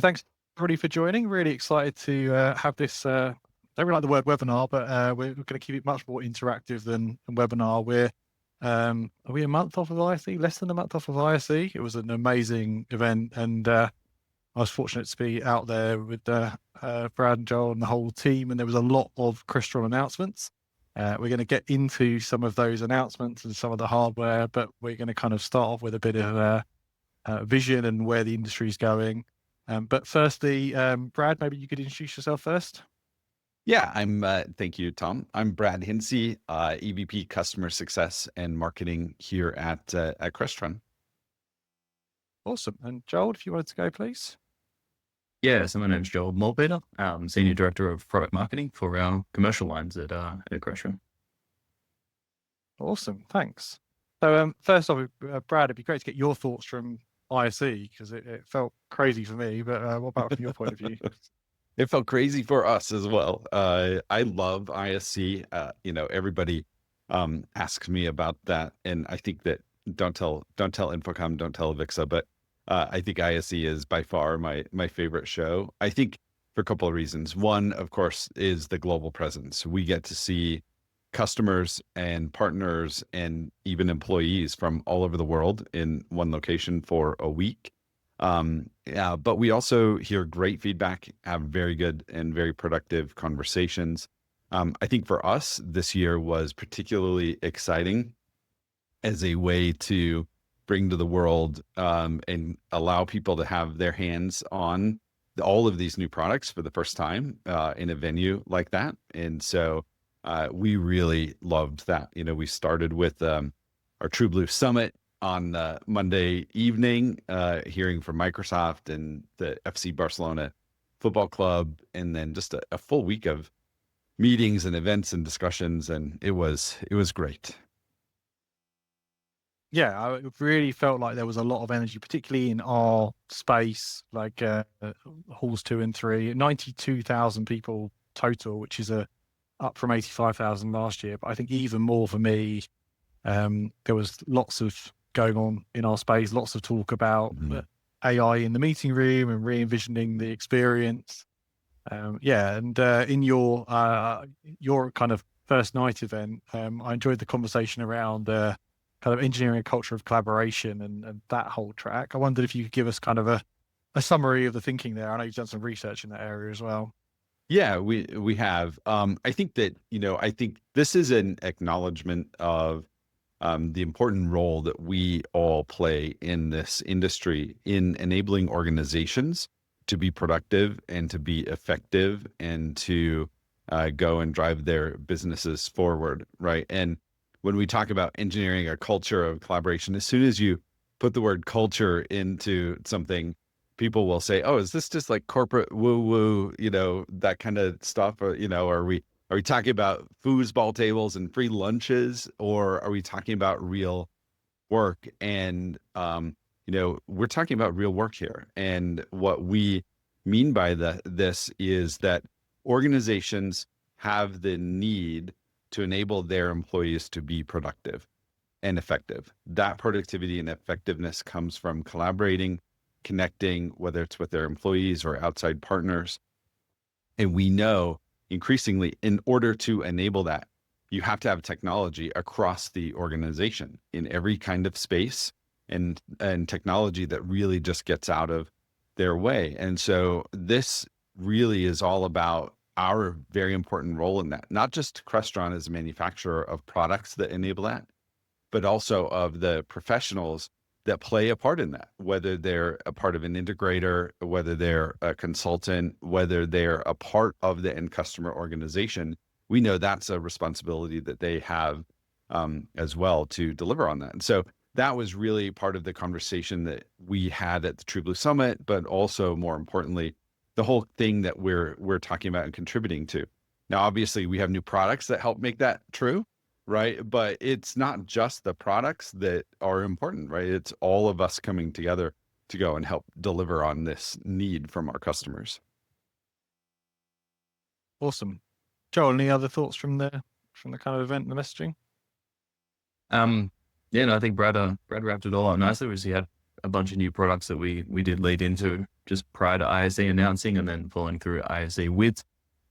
Thanks everybody for joining. Really excited to have this. Don't really like the word webinar, but we're going to keep it much more interactive than a webinar. Are we a month off of ISE? Less than a month off of ISE. It was an amazing event, and I was fortunate to be out there with Brad and Joel and the whole team. And there was a lot of Crestron announcements. We're going to get into some of those announcements and some of the hardware, but we're going to kind of start off with a bit of vision and where the industry is going. But firstly, Brad, maybe you could introduce yourself first. Yeah, thank you, Tom. I'm Brad Hintze, EVP Customer Success and Marketing here at Crestron. Awesome. And Joel, if you wanted to go, please. Yeah, so my name's Joel Mulpeter. Senior Director of Product Marketing for our commercial lines at Crestron. Awesome, thanks. So first off, Brad, it'd be great to get your thoughts from ISE, because it felt crazy for me, but what about from your point of view? It felt crazy for us as well. I love ISC. Everybody asks me about that, and I think that don't tell Infocom, don't tell Avixa, but I think ISE is by far my favorite show. I think for a couple of reasons. One, of course, is the global presence. We get to see customers and partners and even employees from all over the world in one location for a week. But we also hear great feedback, have very good and very productive conversations. I think for us, this year was particularly exciting as a way to bring to the world and allow people to have their hands on all of these new products for the first time in a venue like that. And so we really loved that. We started with our True Blue Summit on Monday evening, hearing from Microsoft and the FC Barcelona Football Club, and then just a full week of meetings and events and discussions, and it was great. Yeah, I really felt like there was a lot of energy, particularly in our space, like halls 2 and 3, 92,000 people total, which is up from 85,000 last year. But I think even more for me, there was lots of going on in our space, lots of talk about AI in the meeting room and re-envisioning the experience. And in your kind of first night event, I enjoyed the conversation around kind of engineering a culture of collaboration and that whole track. I wondered if you could give us kind of a summary of the thinking there. I know you've done some research in that area as well. Yeah, we have. I think that, I think this is an acknowledgement of the important role that we all play in this industry in enabling organizations to be productive and to be effective and to go and drive their businesses forward, right? And when we talk about engineering a culture of collaboration, as soon as you put the word culture into something, people will say, "Oh, is this just like corporate woo-woo, that kind of stuff?" Or, are we talking about foosball tables and free lunches, or are we talking about real work? And, we're talking about real work here. And what we mean by this is that organizations have the need to enable their employees to be productive and effective. That productivity and effectiveness comes from collaborating, connecting, whether it's with their employees or outside partners. And we know increasingly, in order to enable that, you have to have technology across the organization in every kind of space and technology that really just gets out of their way. And so this really is all about our very important role in that, not just Crestron as a manufacturer of products that enable that, but also of the professionals that play a part in that, whether they're a part of an integrator, whether they're a consultant, whether they're a part of the end customer organization. We know that's a responsibility that they have as well to deliver on that. And so that was really part of the conversation that we had at the True Blue Summit, but also more importantly, the whole thing that we're talking about and contributing to. Now, obviously, we have new products that help make that true, right? But it's not just the products that are important, right? It's all of us coming together to go and help deliver on this need from our customers. Awesome. Joel, any other thoughts from the kind of event and the messaging? I think Brad wrapped it all up nicely. We had a bunch of new products that we did lead into just prior to ISE announcing, and then following through ISE with.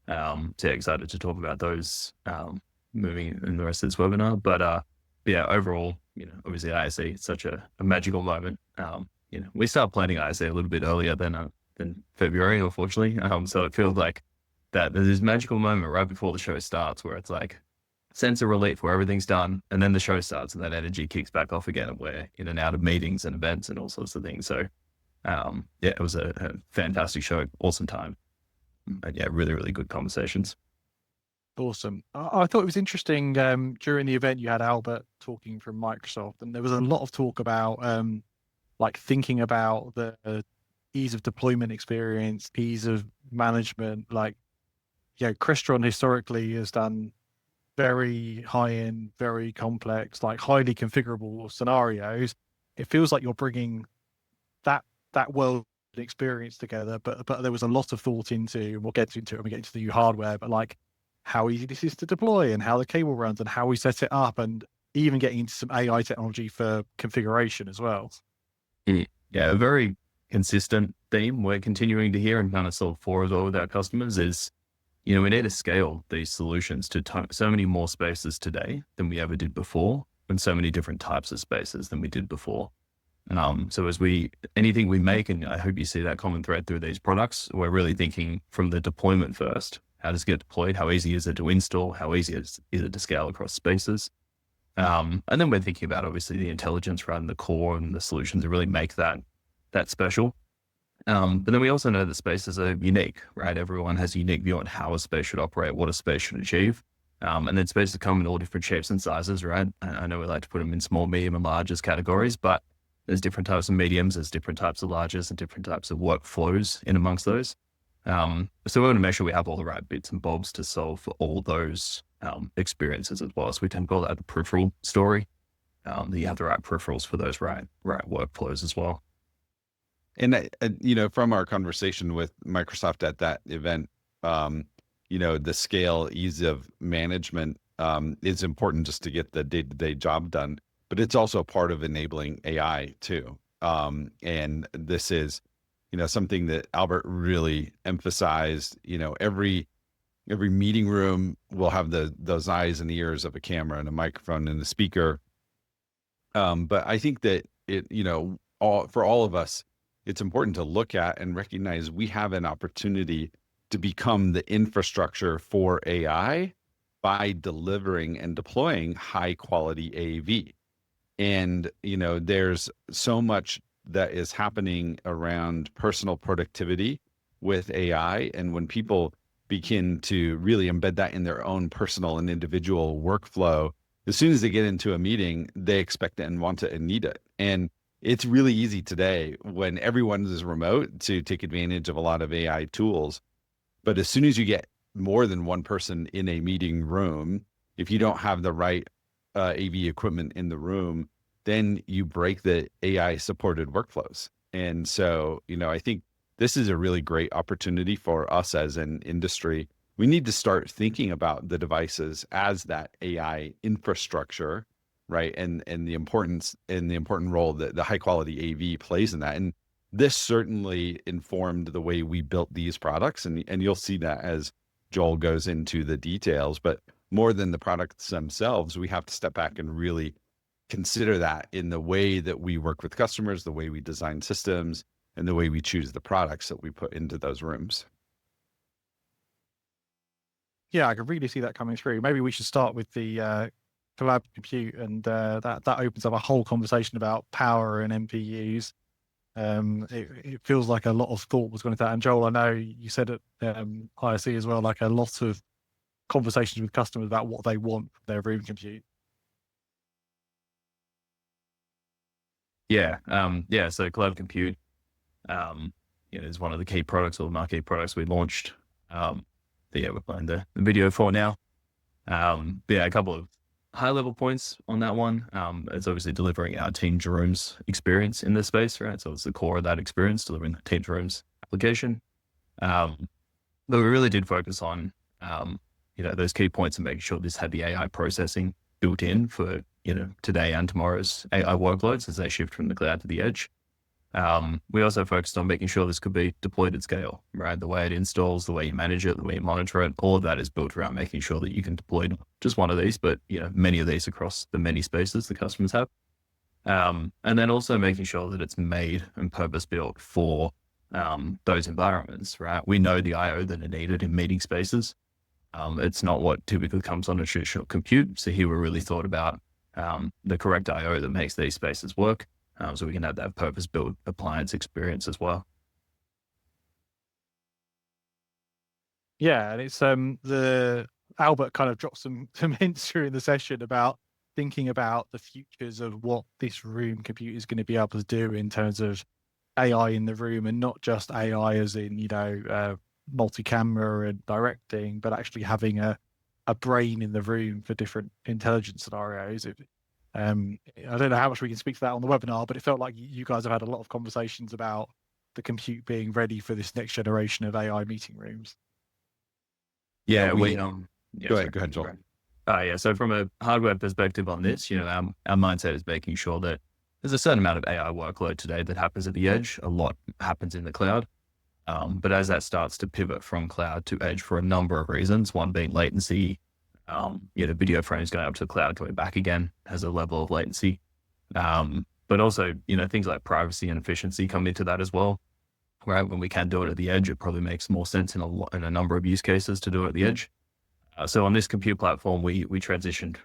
So excited to talk about those moving in the rest of this webinar. But yeah, overall, obviously ISE is such a magical moment. We started planning ISE a little bit earlier than February, unfortunately. So it feels like that there's this magical moment right before the show starts where it's like sense of relief where everything's done, and then the show starts and that energy kicks back off again, and we're in and out of meetings and events and all sorts of things. So yeah, it was a fantastic show, awesome time. And yeah, really, really good conversations. Awesome. I thought it was interesting. During the event, you had Albert talking from Microsoft, and there was a lot of talk about like thinking about the ease of deployment experience, ease of management. Like, Crestron historically has done very high-end, very complex, like highly configurable scenarios. It feels like you're bringing that world experience together, but there was a lot of thought into, and we'll get into it when we get into the new hardware, but like how easy this is to deploy and how the cable runs and how we set it up, and even getting into some AI technology for configuration as well. Yeah, a very consistent theme we're continuing to hear and kind of solve for as well with our customers is, we need to scale these solutions to so many more spaces today than we ever did before, and so many different types of spaces than we did before. So as anything we make, and I hope you see that common thread through these products, we're really thinking from the deployment first. How does it get deployed? How easy is it to install? How easy is it to scale across spaces? And then we're thinking about obviously the intelligence around the core and the solutions to really make that special. But then we also know that spaces are unique, right? Everyone has a unique view on how a space should operate, what a space should achieve. And then spaces come in all different shapes and sizes, right? I know we like to put them in small, medium, and largest categories, but there's different types of mediums, there's different types of larges, and different types of workflows in amongst those. So we want to make sure we have all the right bits and bobs to solve for all those experiences as well. So we tend to call that the peripheral story. That you have the right peripherals for those right workflows as well. And from our conversation with Microsoft at that event, the scale, ease of management is important just to get the day-to-day job done, but it's also part of enabling AI too. And this is, something that Albert really emphasized. Every meeting room will have those eyes and ears of a camera and a microphone and a speaker. But I think that for all of us, it's important to look at and recognize we have an opportunity to become the infrastructure for AI by delivering and deploying high quality AV. And, there's so much that is happening around personal productivity with AI. And when people begin to really embed that in their own personal and individual workflow, as soon as they get into a meeting, they expect it and want it and need it. And it's really easy today when everyone is remote to take advantage of a lot of AI tools. But as soon as you get more than one person in a meeting room, if you don't have the right AV equipment in the room, then you break the AI supported workflows. And so, I think this is a really great opportunity for us as an industry. We need to start thinking about the devices as that AI infrastructure, right? And the importance and the important role that the high quality AV plays in that. And this certainly informed the way we built these products. And you'll see that as Joel goes into the details, but more than the products themselves, we have to step back and really consider that in the way that we work with customers, the way we design systems, and the way we choose the products that we put into those rooms. Yeah, I can really see that coming through. Maybe we should start with the Collab Compute, and that opens up a whole conversation about power and NPUs. It feels like a lot of thought was going into that. And Joel, I know you said at ISE as well, like a lot of conversations with customers about what they want from their room compute. Yeah. So Collab Compute, is one of the key products or marquee products we launched. We're playing the video for now. A couple of high level points on that one. It's obviously delivering our Team Jerome's experience in this space, right? So it's the core of that experience, delivering the Team Jerome's application. But we really did focus on, those key points and making sure this had the AI processing built in for, today and tomorrow's AI workloads as they shift from the cloud to the edge. We also focused on making sure this could be deployed at scale, right? The way it installs, the way you manage it, the way you monitor it, all of that is built around making sure that you can deploy not just one of these, but many of these across the many spaces the customers have. And then also making sure that it's made and purpose built for those environments, right? We know the IO that are needed in meeting spaces. It's not what typically comes on a traditional compute. So here we really thought about the correct IO that makes these spaces work. So we can have that purpose-built appliance experience as well. Yeah, and it's the Albert kind of dropped some hints during the session about thinking about the futures of what this room compute is going to be able to do in terms of AI in the room, and not just AI as in multi-camera and directing, but actually having a brain in the room for different intelligence scenarios. I don't know how much we can speak to that on the webinar, but it felt like you guys have had a lot of conversations about the compute being ready for this next generation of AI meeting rooms. Yeah, go ahead, Joel. Yeah, so from a hardware perspective on this, our mindset is making sure that there's a certain amount of AI workload today that happens at the edge. A lot happens in the cloud. But as that starts to pivot from cloud to edge for a number of reasons, one being latency, video frames going up to the cloud, coming back again has a level of latency. But also, things like privacy and efficiency come into that as well, right? When we can do it at the edge, it probably makes more sense in a number of use cases to do it at the edge. So on this compute platform, we transitioned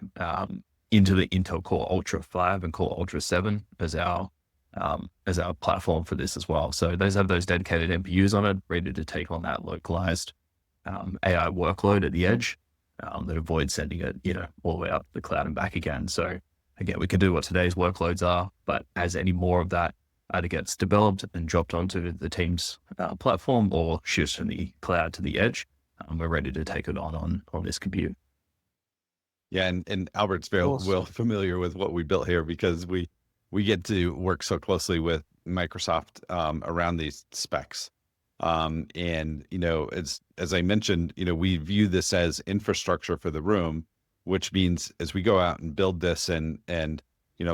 into the Intel Core Ultra 5 and Core Ultra 7 as our platform for this as well. So those have those dedicated NPUs on it, ready to take on that localized AI workload at the edge that avoids sending it, all the way up to the cloud and back again. So again, we can do what today's workloads are, but as any more of that either gets developed and dropped onto the team's platform or shifts from the cloud to the edge, we're ready to take it on this compute. Yeah, and Albert's very well familiar with what we built here, because we get to work so closely with Microsoft around these specs. And as I mentioned, we view this as infrastructure for the room, which means as we go out and build this and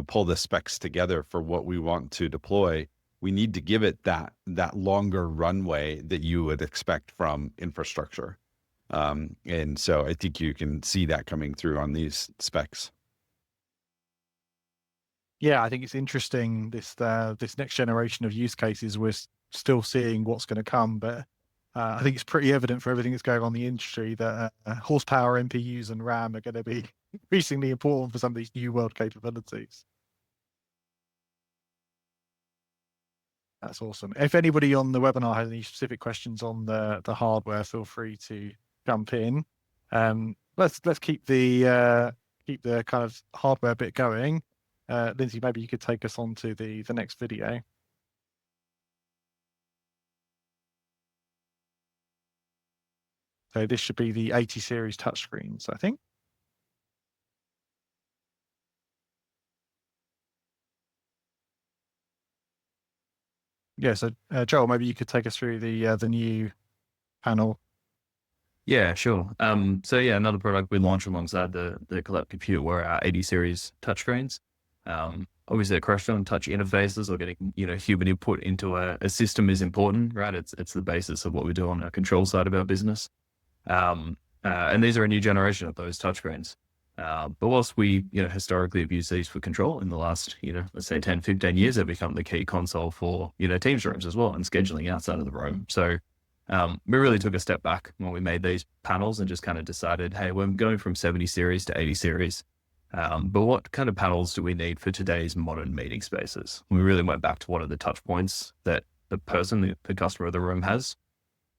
pull the specs together for what we want to deploy, we need to give it that longer runway that you would expect from infrastructure. And so I think you can see that coming through on these specs. Yeah, I think it's interesting, this next generation of use cases. We're still seeing what's going to come, but I think it's pretty evident for everything that's going on in the industry that horsepower, NPUs, and RAM are going to be increasingly important for some of these new world capabilities. That's awesome. If anybody on the webinar has any specific questions on the hardware, feel free to jump in. Let's keep the kind of hardware bit going. Lindsay, maybe you could take us on to the next video. So this should be the 80 series touchscreens, I think. Yeah, so Joel, maybe you could take us through the new panel. Yeah, sure. So yeah, another product we launched alongside the Collab Compute were our 80 series touchscreens. Obviously, the Crestron touch interfaces or getting human input into a system is important, right? It's the basis of what we do on our control side of our business. And these are a new generation of those touchscreens. But whilst we historically have used these for control in the last let's say 10, 15 years, they've become the key console for Teams rooms as well and scheduling outside of the room. So we really took a step back when we made these panels and just kind of decided, hey, we're going from 70 series to 80 series. But what kind of panels do we need for today's modern meeting spaces? We really went back to what are the touch points that the person, the customer of the room has.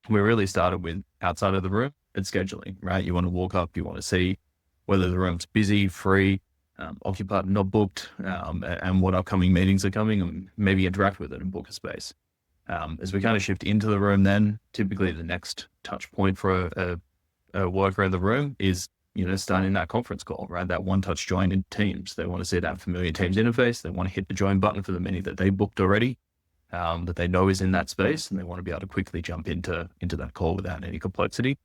We really started with outside of the room and scheduling, right? You want to walk up, you want to see whether the room's busy, free, occupied, not booked, and what upcoming meetings are coming, and maybe interact with it and book a space. As we kind of shift into the room, then typically the next touch point for a worker in the room is starting that conference call, right? That one-touch join in Teams. They want to see that familiar Teams interface. They want to hit the join button for the many that they booked already, that they know is in that space, and they want to be able to quickly jump into that call without any complexity.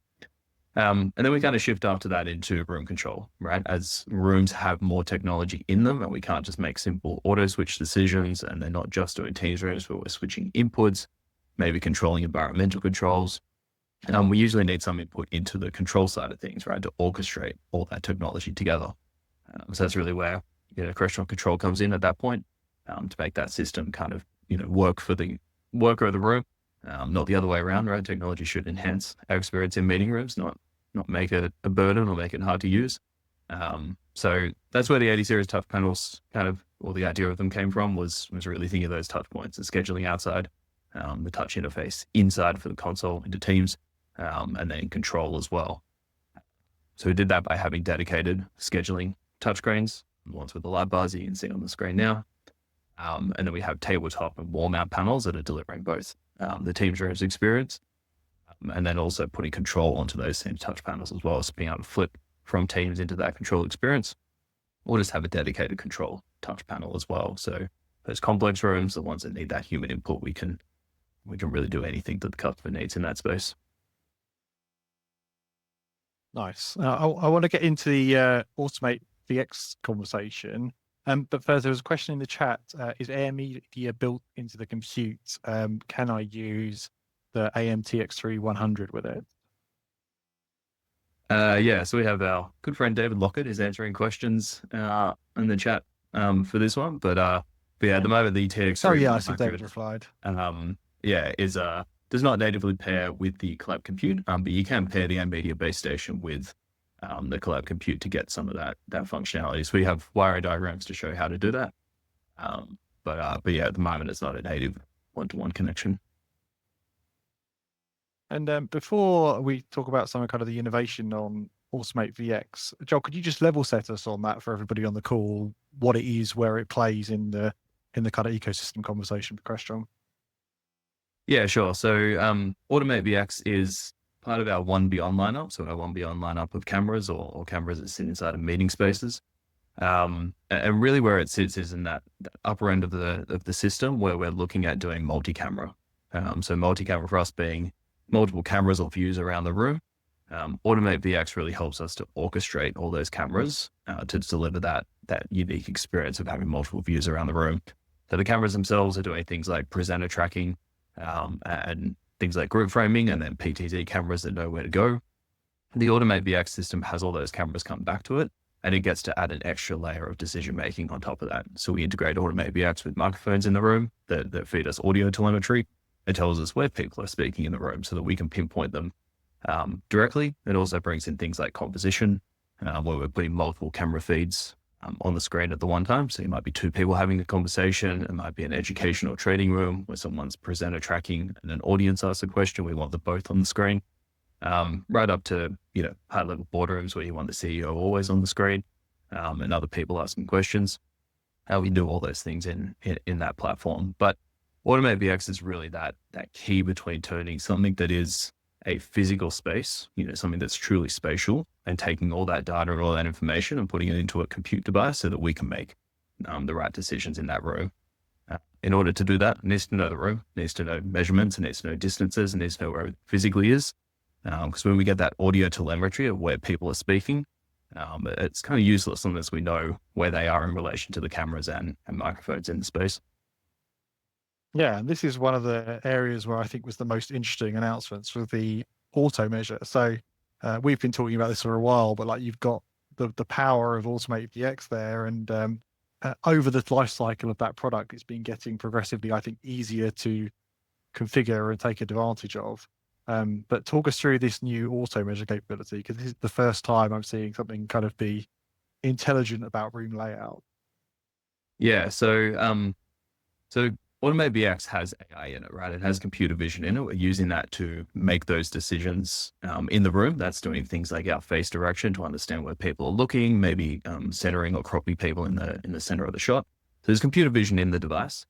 And then we kind of shift after that into room control, right? As rooms have more technology in them and we can't just make simple auto switch decisions, and they're not just doing Teams rooms, but we're switching inputs, maybe controlling environmental controls. We usually need some input into the control side of things, right? To orchestrate all that technology together. So that's really where, Crestron control comes in at that point, to make that system kind of, work for the worker of the room. Not the other way around, right? Technology should enhance our experience in meeting rooms, not make it a burden or make it hard to use. So that's where the 80 series touch panels or the idea of them came from, was really thinking of those touch points and scheduling outside, the touch interface inside for the console into Teams, and then control as well. So we did that by having dedicated scheduling touchscreens, the ones with the light bars you can see on the screen now. And then we have tabletop and wall mount panels that are delivering both the Teams rooms experience, and then also putting control onto those same touch panels as well, so being able to flip from Teams into that control experience, or just have a dedicated control touch panel as well. So those complex rooms, the ones that need that human input, we can really do anything that the customer needs in that space. Nice. I want to get into the Automate VX conversation. But first, there was a question in the chat. Is Air Media built into the compute? Can I use the AMTX3 100 with it? Yeah, so we have our good friend David Lockett is answering questions in the chat for this one. But yeah, at the moment, the TX3 Oh, yeah, I see David replied. Does not natively pair with the Collab Compute, but you can pair the NVIDIA base station with the Collab Compute to get some of that functionality. So we have wiring diagrams to show how to do that. But yeah, at the moment, it's not a native one-to-one connection. And before we talk about some kind of the innovation on Automate VX, Joel, could you just level set us on that for everybody on the call, what it is, where it plays in the kind of ecosystem conversation for Crestron? Yeah, sure. So Automate VX is part of our One Beyond lineup. So our One Beyond lineup of cameras or cameras that sit inside of meeting spaces. And really where it sits is in that upper end of the system where we're looking at doing multi-camera. So multi-camera for us being multiple cameras or views around the room. Automate VX really helps us to orchestrate all those cameras to deliver that unique experience of having multiple views around the room. So the cameras themselves are doing things like presenter tracking, and things like group framing, and then PTZ cameras that know where to go. The Automate VX system has all those cameras come back to it, and it gets to add an extra layer of decision making on top of that. So we integrate Automate VX with microphones in the room that feed us audio telemetry. It tells us where people are speaking in the room so that we can pinpoint them directly. It also brings in things like composition, where we're putting multiple camera feeds on the screen at the one time. So it might be two people having a conversation. It might be an educational trading room where someone's presenter tracking and an audience asks a question. We want them both on the screen. Right up to, high level boardrooms where you want the CEO always on the screen, and other people asking questions. We do all those things in that platform. But Automate VX is really that key between turning something that is a physical space, something that's truly spatial, and taking all that data and all that information and putting it into a compute device so that we can make the right decisions in that room. In order to do that, it needs to know the room, it needs to know measurements, it needs to know distances, it needs to know where it physically is. Because when we get that audio telemetry of where people are speaking, it's kind of useless unless we know where they are in relation to the cameras and microphones in the space. Yeah, and this is one of the areas where I think was the most interesting announcements with the auto measure. So we've been talking about this for a while, but like you've got the power of Automate VX there, and over the life cycle of that product, it's been getting progressively, I think, easier to configure and take advantage of. But talk us through this new auto measure capability, because this is the first time I'm seeing something kind of be intelligent about room layout. Yeah, so Automate VX has AI in it, right? It has computer vision in it. We're using that to make those decisions in the room. That's doing things like our face direction to understand where people are looking, maybe centering or cropping people in the center of the shot. So there's computer vision in the device.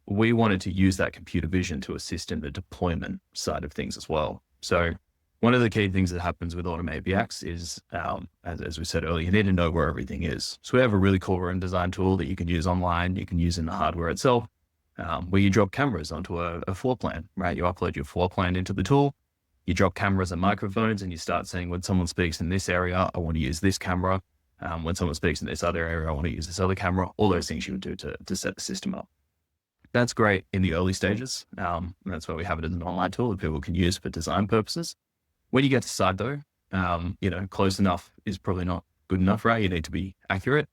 We wanted to use that computer vision to assist in the deployment side of things as well. So one of the key things that happens with Automate VX is, as we said earlier, you need to know where everything is. So we have a really cool room design tool that you can use online, you can use in the hardware itself, where you drop cameras onto a floor plan, right? You upload your floor plan into the tool. you drop cameras and microphones and you start saying, when someone speaks in this area, I want to use this camera. When someone speaks in this other area, I want to use this other camera. All those things you would do to set the system up. That's great in the early stages. And that's why we have it as an online tool that people can use for design purposes. When you get to site though, close enough is probably not good enough, right? You need to be accurate.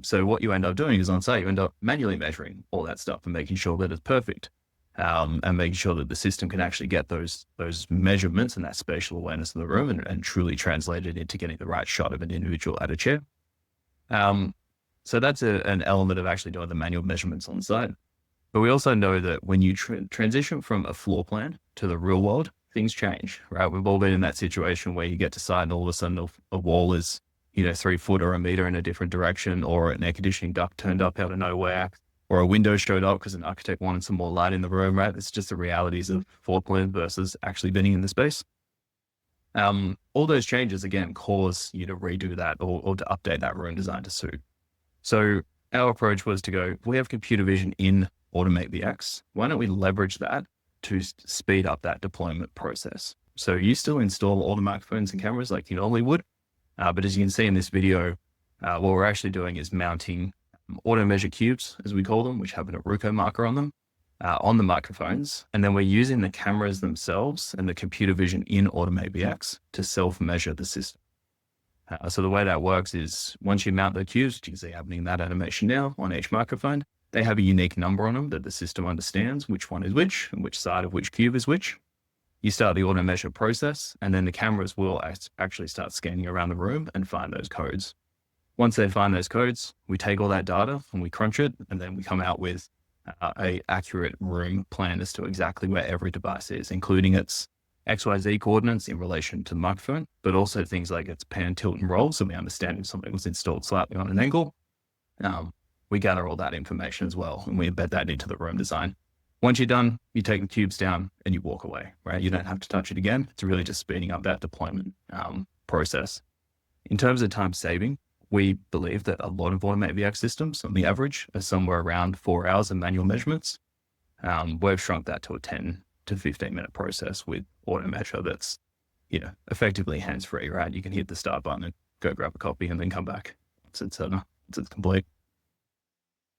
So what you end up doing is on site, you end up manually measuring all that stuff and making sure that it's perfect. And making sure that the system can actually get those measurements and that spatial awareness of the room and truly translate it into getting the right shot of an individual at a chair. So that's an element of actually doing the manual measurements on site. But we also know that when you transition from a floor plan to the real world, things change, right? We've all been in that situation where you get to site and all of a sudden a wall is, 3 foot or a meter in a different direction, or an air conditioning duct turned up out of nowhere, or a window showed up because an architect wanted some more light in the room, right? It's just the realities of floor plan versus actually being in the space. All those changes, again, cause you to redo that or to update that room design to suit. So our approach was to go, if we have computer vision in Automate VX, why don't we leverage that to speed up that deployment process? So you still install all the microphones and cameras like you normally would, but as you can see in this video, what we're actually doing is mounting auto measure cubes, as we call them, which have an Aruco marker on them, on the microphones. And then we're using the cameras themselves and the computer vision in Automate VX to self-measure the system. So the way that works is once you mount the cubes, you can see happening in that animation now on each microphone, they have a unique number on them that the system understands which one is which and which side of which cube is which. You start the auto measure process, and then the cameras will actually start scanning around the room and find those codes. Once they find those codes, we take all that data and we crunch it, and then we come out with a accurate room plan as to exactly where every device is, including its XYZ coordinates in relation to the microphone, but also things like its pan, tilt, and roll. So we understand if something was installed slightly on an angle. We gather all that information as well, and we embed that into the room design. Once you're done, you take the cubes down and you walk away, right? You don't have to touch it again. It's really just speeding up that deployment process. In terms of time saving, we believe that a lot of Automate VX systems, on the average, are somewhere around 4 hours of manual measurements. We've shrunk that to a 10 to 15 minute process with Auto Measure that's, effectively hands-free, right? You can hit the start button and go grab a copy and then come back. It's complete.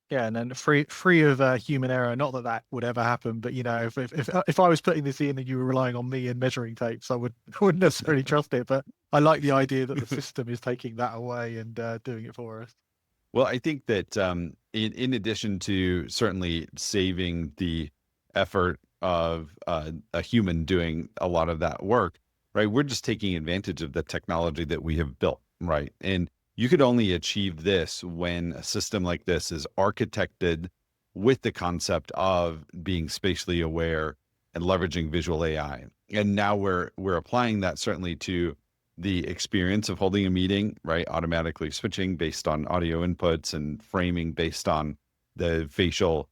Yeah, and then free of human error. Not that that would ever happen, but if I was putting this in and you were relying on me and measuring tapes, I wouldn't necessarily trust it. But I like the idea that the system is taking that away and doing it for us. Well, I think that in addition to certainly saving the effort of a human doing a lot of that work, right? We're just taking advantage of the technology that we have built, right? And you could only achieve this when a system like this is architected with the concept of being spatially aware and leveraging visual AI. And now we're applying that certainly to the experience of holding a meeting, right? Automatically switching based on audio inputs and framing based on the facial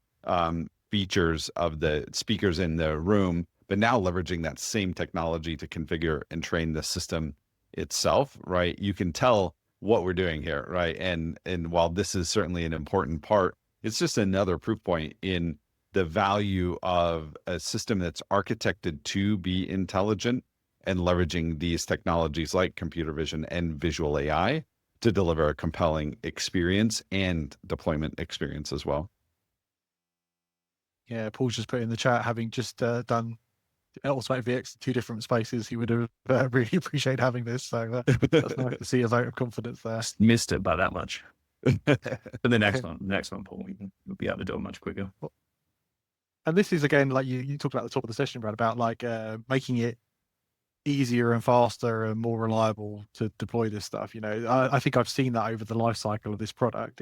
features of the speakers in the room, but now leveraging that same technology to configure and train the system itself, right? You can tell what we're doing here, right? And while this is certainly an important part, it's just another proof point in the value of a system that's architected to be intelligent and leveraging these technologies like computer vision and visual AI to deliver a compelling experience and deployment experience as well. Yeah, Paul's just put in the chat, having just done Automate VX in 2 different spaces, he would have really appreciate having this. So that's nice to see a vote of confidence there. Just missed it by that much. But the next one, Paul, we'll be able to do it much quicker. And this is, again, like you talked about at the top of the session, Brad, about like making it easier and faster and more reliable to deploy this stuff. I think I've seen that over the life cycle of this product.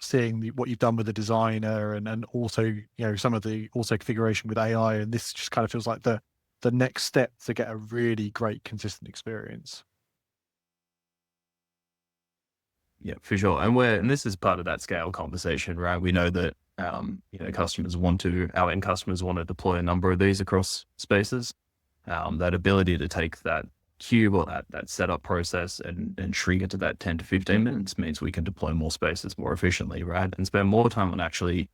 Seeing what you've done with the designer and also some of the also configuration with AI, and this just kind of feels like the next step to get a really great consistent experience. Yeah, for sure. And this is part of that scale conversation, right? We know that our end customers want to deploy a number of these across spaces. That ability to take that cube or that setup process and shrink it to that 10 to 15 minutes means we can deploy more spaces more efficiently, right? And spend more time on actually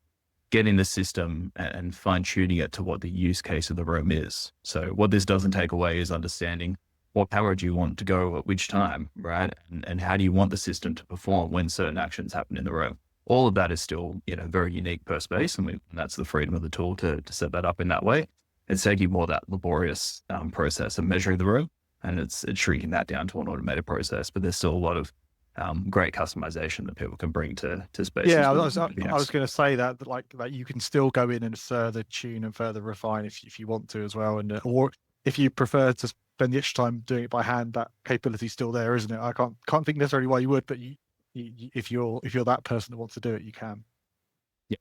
getting the system and fine tuning it to what the use case of the room is. So what this doesn't take away is understanding what camera do you want to go at which time, right? And how do you want the system to perform when certain actions happen in the room? All of that is still, very unique per space. And that's the freedom of the tool to set that up in that way. It's taking more that laborious process of measuring the room, and it's shrinking that down to an automated process. But there's still a lot of great customization that people can bring to spaces. Yeah, I was going to say that you can still go in and further tune and further refine if you want to as well, and or if you prefer to spend the extra time doing it by hand, that capability is still there, isn't it? I can't think necessarily why you would, but if you're that person that wants to do it, you can. Yeah.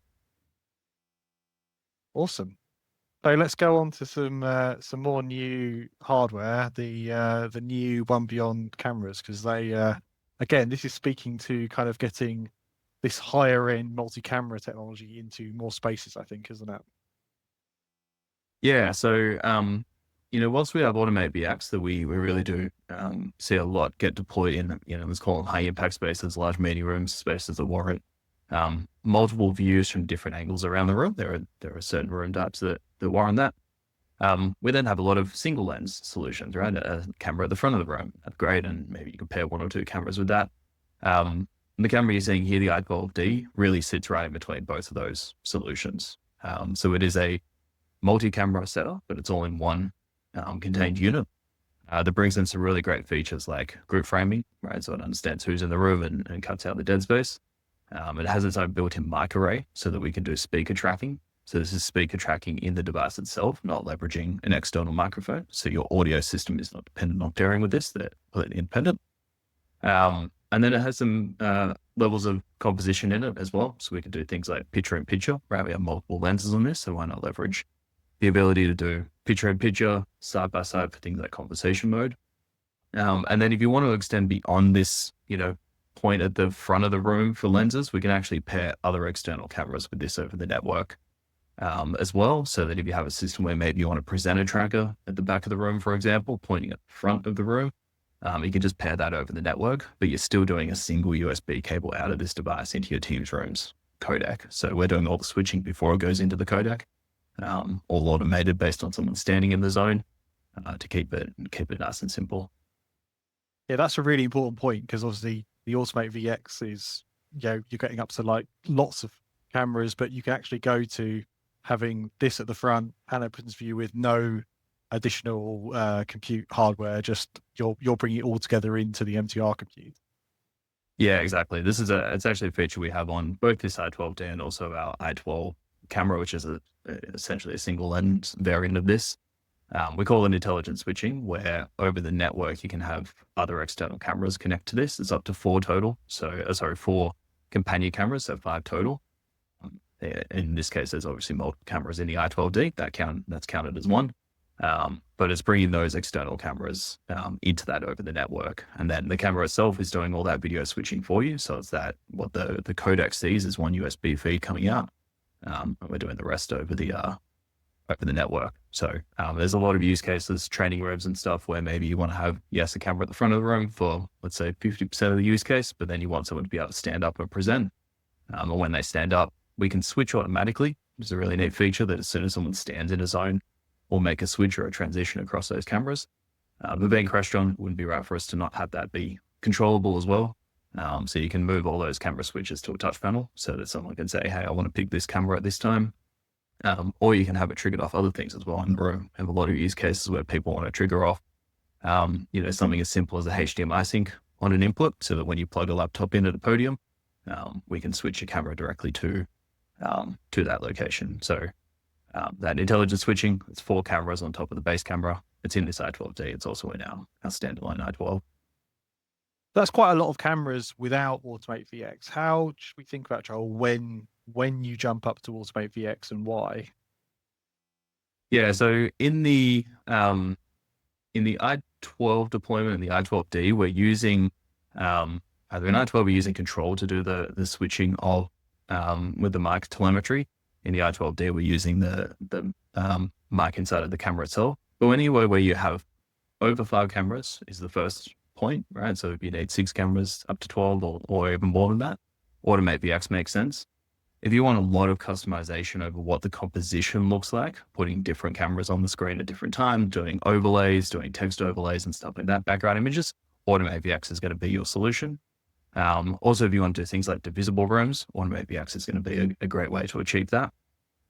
Awesome. So let's go on to some more new hardware, the new One Beyond cameras, because they again, this is speaking to kind of getting this higher end multi-camera technology into more spaces, I think, isn't it? Yeah. So whilst we have Automate VX that we really do see a lot get deployed in, let's call them high impact spaces, large meeting rooms, spaces that warrant multiple views from different angles around the room. There are certain room types that warrant that. We then have a lot of single lens solutions, right? A camera at the front of the room, that's great. And maybe you can pair one or two cameras with that. The camera you're seeing here, the i12D, really sits right in between both of those solutions. So it is a multi-camera setup, but it's all in one contained unit. That brings in some really great features like group framing, right? So it understands who's in the room and cuts out the dead space. It has its own built-in mic array so that we can do speaker tracking. So this is speaker tracking in the device itself, not leveraging an external microphone. So your audio system is not dependent on pairing with this, they're completely independent. And then it has some levels of composition in it as well. So we can do things like picture in picture, right? We have multiple lenses on this, so why not leverage the ability to do picture in picture, side by side for things like conversation mode. And then if you want to extend beyond this, point at the front of the room for lenses, we can actually pair other external cameras with this over the network as well. So that if you have a system where maybe you want to present a tracker at the back of the room, for example, pointing at the front of the room, you can just pair that over the network, but you're still doing a single USB cable out of this device into your Teams room's codec. So we're doing all the switching before it goes into the codec, all automated based on someone standing in the zone to keep it nice and simple. Yeah, that's a really important point, because obviously the Automate VX is, you're getting up to like lots of cameras, but you can actually go to having this at the front and opens view with no additional compute hardware. Just you're bringing it all together into the MTR compute. Yeah, exactly. It's actually a feature we have on both this i12D and also our i12 camera, which is essentially a single lens variant of this. We call it intelligent switching, where over the network, you can have other external cameras connect to this. It's up to 4 total. So, 4 companion cameras, so 5 total. In this case, there's obviously multiple cameras in the i12D. That's counted as 1. But it's bringing those external cameras into that over the network. And then the camera itself is doing all that video switching for you. So it's that what the codec sees is one USB feed coming out. And we're doing the rest over the network. So there's a lot of use cases, training rooms and stuff, where maybe you want to have, a camera at the front of the room for, let's say, 50% of the use case, but then you want someone to be able to stand up and present. And when they stand up, we can switch automatically, which is a really neat feature that as soon as someone stands in a zone, we'll make a switch or a transition across those cameras. But being Crestron, it wouldn't be right for us to not have that be controllable as well. So you can move all those camera switches to a touch panel so that someone can say, hey, I want to pick this camera at this time. Or you can have it triggered off other things as well in the room. We have a lot of use cases where people want to trigger off, something as simple as a HDMI sync on an input, so that when you plug a laptop in at a podium, we can switch your camera directly to that location. So that intelligent switching, it's 4 cameras on top of the base camera. It's in this i12D. It's also in our standalone i12. That's quite a lot of cameras without Automate VX. How should we think about, Joel, when you jump up to Automate VX and why? Yeah, so in the i12 deployment and the i12D, we're using either in i12 we're using control to do the switching of with the mic telemetry. In the i12D, we're using the mic inside of the camera itself. But anywhere where you have over 5 cameras is the first point, right? So if you need 6 cameras up to 12 or even more than that, Automate VX makes sense. if you want a lot of customization over what the composition looks like, putting different cameras on the screen at different times, doing overlays, doing text overlays and stuff like that, background images, Automate VX is going to be your solution. Also, if you want to do things like divisible rooms, Automate VX is going to be a great way to achieve that.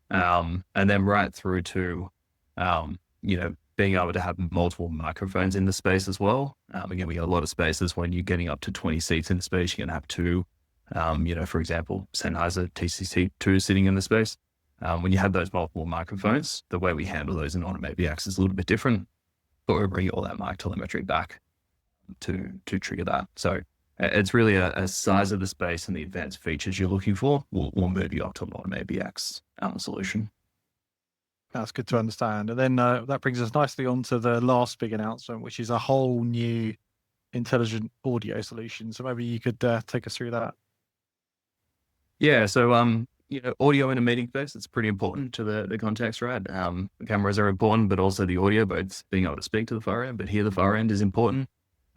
And then right through to, being able to have multiple microphones in the space as well. Again, we got a lot of spaces. When you're getting up to 20 seats in the space, you're going to have two, for example, Sennheiser TCC2 sitting in the space. When you have those multiple microphones, the way we handle those in Automate VX is a little bit different, but we bring all that mic telemetry back to trigger that. So it's really a size of the space and the advanced features you're looking for will move you up to an Automate VX solution. That's good to understand. And then that brings us nicely on to the last big announcement, which is a whole new intelligent audio solution. So maybe you could take us through that. Yeah. So, audio in a meeting space, it's pretty important to the context, right? The cameras are important, but also the audio, both being able to speak to the far end, but hear the far end is important.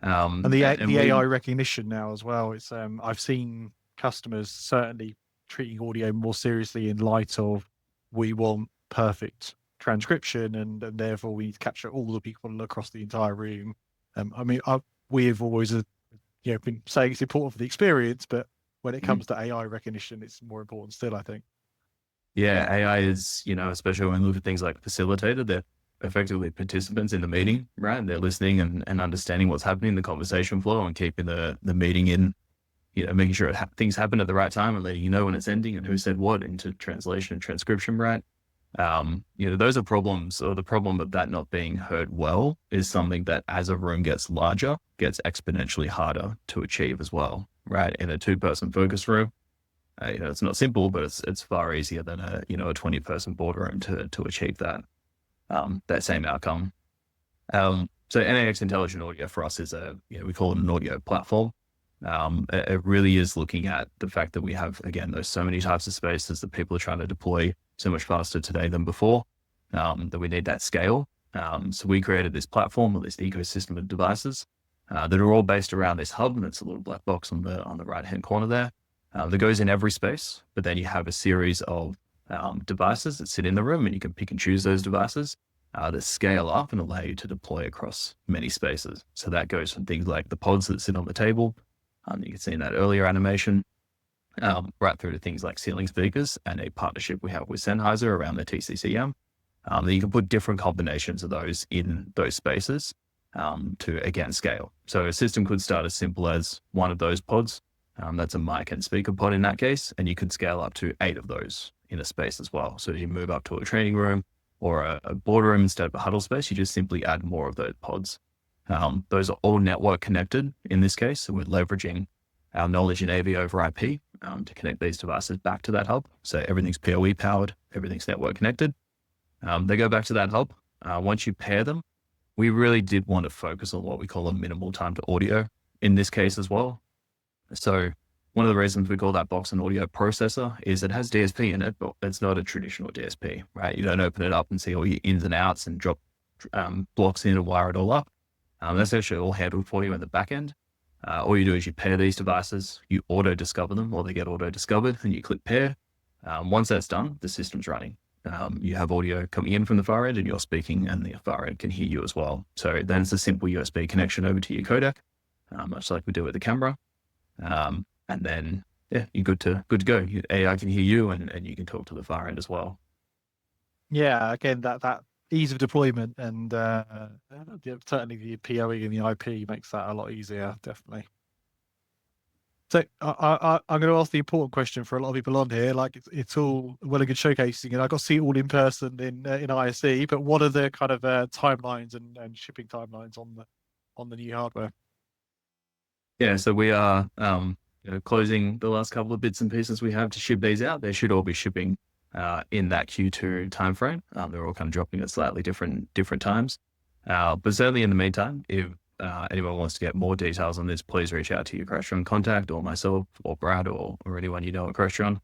And the AI recognition now as well. It's I've seen customers certainly treating audio more seriously in light of we want perfect transcription and therefore we need to capture all the people across the entire room. We have always been saying it's important for the experience, but when it comes to AI recognition, it's more important still, I think. Yeah, AI is, especially when we look at things like facilitator, they're effectively participants in the meeting, right? They're listening and understanding what's happening in the conversation flow and keeping the meeting in, making sure things happen at the right time and letting you know when it's ending and who said what into translation and transcription, right? Those are problems, or the problem of that not being heard well is something that as a room gets larger, gets exponentially harder to achieve as well, right? In a 2-person focus room, it's not simple, but it's far easier than a 20-person boardroom to achieve that same outcome. So NAX Intelligent Audio for us is we call it an audio platform. It really is looking at the fact that we have, again, there's so many types of spaces that people are trying to deploy so much faster today than before, that we need that scale. So we created this platform or this ecosystem of devices that are all based around this hub, and it's a little black box on the right-hand corner there that goes in every space. But then you have a series of devices that sit in the room, and you can pick and choose those devices that scale up and allow you to deploy across many spaces. So that goes from things like the pods that sit on the table, you can see in that earlier animation, right through to things like ceiling speakers and a partnership we have with Sennheiser around the TCCM. That you can put different combinations of those in those spaces to, again, scale. So a system could start as simple as one of those pods. That's a mic and speaker pod in that case, and you could scale up to 8 of those in a space as well. So you move up to a training room or a boardroom instead of a huddle space, you just simply add more of those pods. Those are all network connected in this case. So we're leveraging our knowledge in AV over IP to connect these devices back to that hub. So everything's PoE powered, everything's network connected. They go back to that hub. Once you pair them, we really did want to focus on what we call a minimal time to audio in this case as well. So one of the reasons we call that box an audio processor is it has DSP in it, but it's not a traditional DSP, right? You don't open it up and see all your ins and outs and drop blocks in and wire it all up. That's actually all handled for you in the back end. All you do is you pair these devices, you auto discover them, or they get auto discovered, and you click pair. Once that's done, the system's running. You have audio coming in from the far end and you're speaking, and the far end can hear you as well. So then it's a simple USB connection over to your codec, much like we do with the camera. And then, you're good to go. AI can hear you and you can talk to the far end as well. Yeah, again, that ease of deployment and certainly the PoE and the IP makes that a lot easier, definitely. So I'm going to ask the important question for a lot of people on here. Like it's all well and good showcasing, and I got to see it all in person in ISE. But what are the kind of timelines and shipping timelines on the new hardware? Yeah, so we are closing the last couple of bits and pieces we have to ship these out. They should all be shipping in that Q2 timeframe. They're all kind of dropping at slightly different times. But certainly in the meantime, if anyone wants to get more details on this, please reach out to your Crestron contact or myself or Brad or anyone you know at Crestron.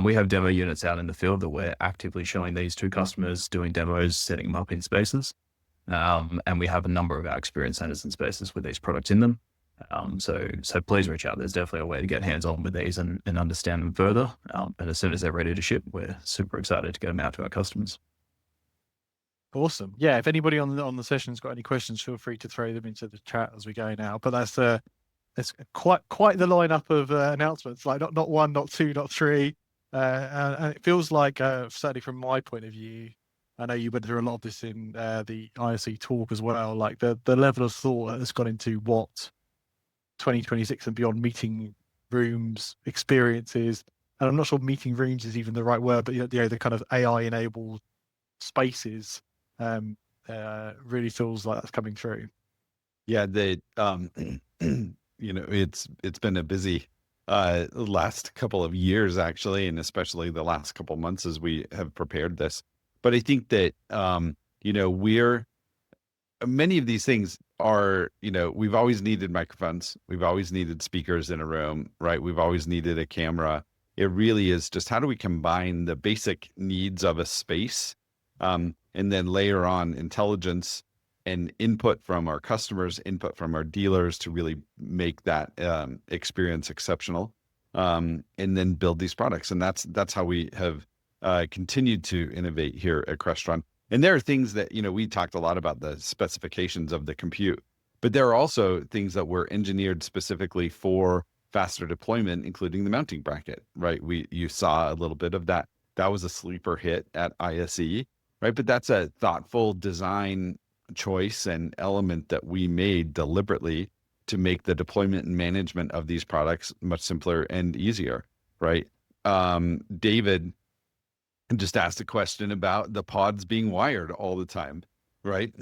We have demo units out in the field that we're actively showing these to customers, doing demos, setting them up in spaces. And we have a number of our experience centers and spaces with these products in them. So please reach out. There's definitely a way to get hands-on with these and understand them further. And as soon as they're ready to ship, we're super excited to get them out to our customers. Awesome. Yeah, if anybody on the session's got any questions, feel free to throw them into the chat as we go now. But that's quite the lineup of announcements. Like not one, not two, not three. And it feels like, certainly from my point of view, I know you went through a lot of this in the ISE talk as well. Like the level of thought that's gone into what 2026 and beyond meeting rooms experiences. And I'm not sure meeting rooms is even the right word, but the kind of AI enabled spaces really feels like that's coming through. Yeah, it's been a busy last couple of years actually, and especially the last couple of months as we have prepared this. But I think that many of these things are, we've always needed microphones, we've always needed speakers in a room, right? We've always needed a camera. It really is just how do we combine the basic needs of a space, and then layer on intelligence and input from our customers, input from our dealers to really make that experience exceptional, and then build these products. And that's how we have continued to innovate here at Crestron. And there are things that, we talked a lot about the specifications of the compute, but there are also things that were engineered specifically for faster deployment, including the mounting bracket, right? You saw a little bit of that. That was a sleeper hit at ISE, right? But that's a thoughtful design choice and element that we made deliberately to make the deployment and management of these products much simpler and easier, right? David just asked a question about the pods being wired all the time, right?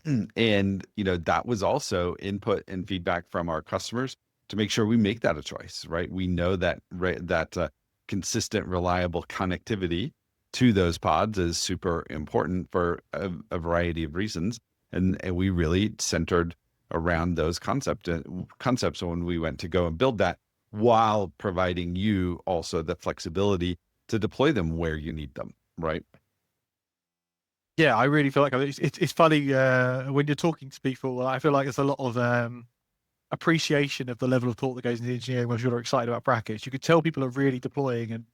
And that was also input and feedback from our customers to make sure we make that a choice, right? We know that consistent, reliable connectivity to those pods is super important for a variety of reasons, and we really centered around those concepts when we went to go and build that, while providing you also the flexibility to deploy them where you need them, right? Yeah, I really feel like it's funny when you're talking to people. I feel like there's a lot of appreciation of the level of thought that goes into engineering when you're excited about brackets. You could tell people are really deploying and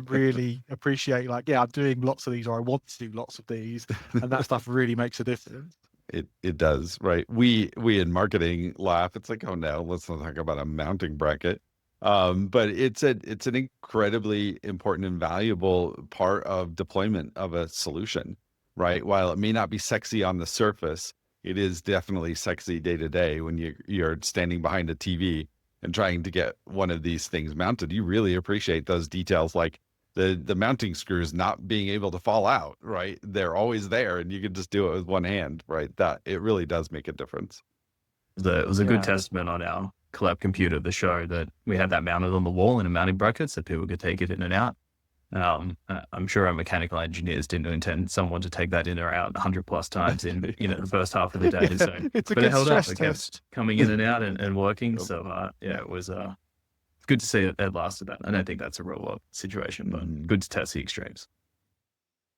really appreciate, like, yeah, I'm doing lots of these, or I want to do lots of these, and that stuff really makes a difference. It does, right? We in marketing laugh. It's like, oh no, let's not talk about a mounting bracket. But it's an incredibly important and valuable part of deployment of a solution, right? While it may not be sexy on the surface, it is definitely sexy day to day when you're standing behind a TV and trying to get one of these things mounted. You really appreciate those details, like the mounting screws not being able to fall out, right? They're always there, and you can just do it with one hand, right? That it really does make a difference. It was a good testament on our Collab Compute of the show that we had that mounted on the wall in a mounting bracket so people could take it in and out. I'm sure our mechanical engineers didn't intend someone to take that in or out 100+ times in the first half of the day. So, but it held up. It kept coming in and out and working. So it was good to see it lasted that. I don't think that's a real world situation, but good to test the extremes.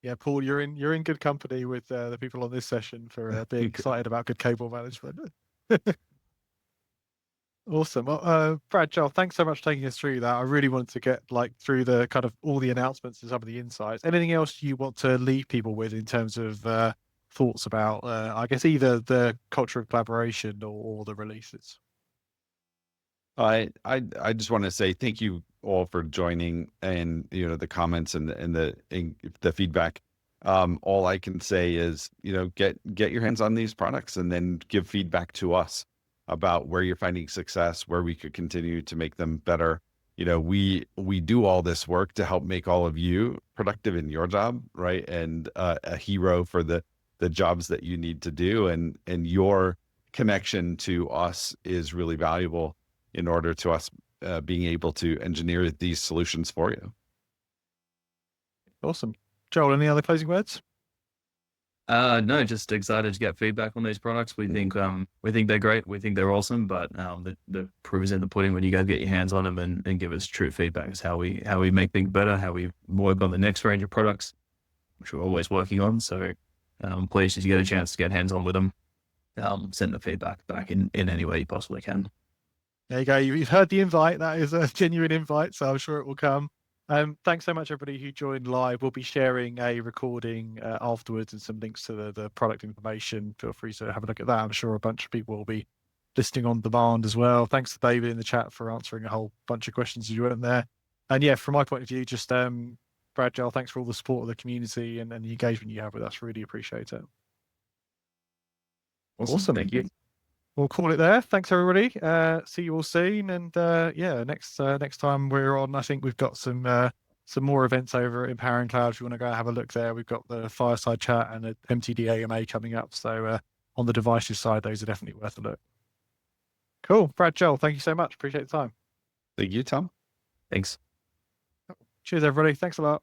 Yeah, Paul, you're in good company with the people on this session for being excited about good cable management. Awesome. Well, Brad, Joel, thanks so much for taking us through that. I really wanted to get through the kind of all the announcements and some of the insights. Anything else you want to leave people with in terms of thoughts about, I guess, either the culture of collaboration or the releases? I just want to say thank you all for joining, and the comments and the feedback. All I can say is get your hands on these products and then give feedback to us about where you're finding success, where we could continue to make them better. We do all this work to help make all of you productive in your job, right? And a hero for the jobs that you need to do, and your connection to us is really valuable in order to us being able to engineer these solutions for you. Awesome. Joel, any other closing words? No, just excited to get feedback on these products. We think they're great. We think they're awesome, but the proof is in the pudding when you guys get your hands on them and give us true feedback. Is how we make things better, how we work on the next range of products, which we're always working on. So please, if you get a chance to get hands on with them, send the feedback back in any way you possibly can. There you go. You've heard the invite. That is a genuine invite, so I'm sure it will come. Thanks so much, everybody who joined live. We'll be sharing a recording afterwards and some links to the product information. Feel free to have a look at that. I'm sure a bunch of people will be listening on demand as well. Thanks to David in the chat for answering a whole bunch of questions you weren't there. And yeah, from my point of view, just Brad, Joel, thanks for all the support of the community and the engagement you have with us. Really appreciate it. Awesome. Thank you. We'll call it there. Thanks, everybody. See you all soon. And yeah, next time we're on, I think we've got some more events over at Empowering Cloud. If you want to go have a look there, we've got the Fireside Chat and the MTD AMA coming up. So on the devices side, those are definitely worth a look. Cool. Brad, Joel, thank you so much. Appreciate the time. Thank you, Tom. Thanks. Cheers, everybody. Thanks a lot.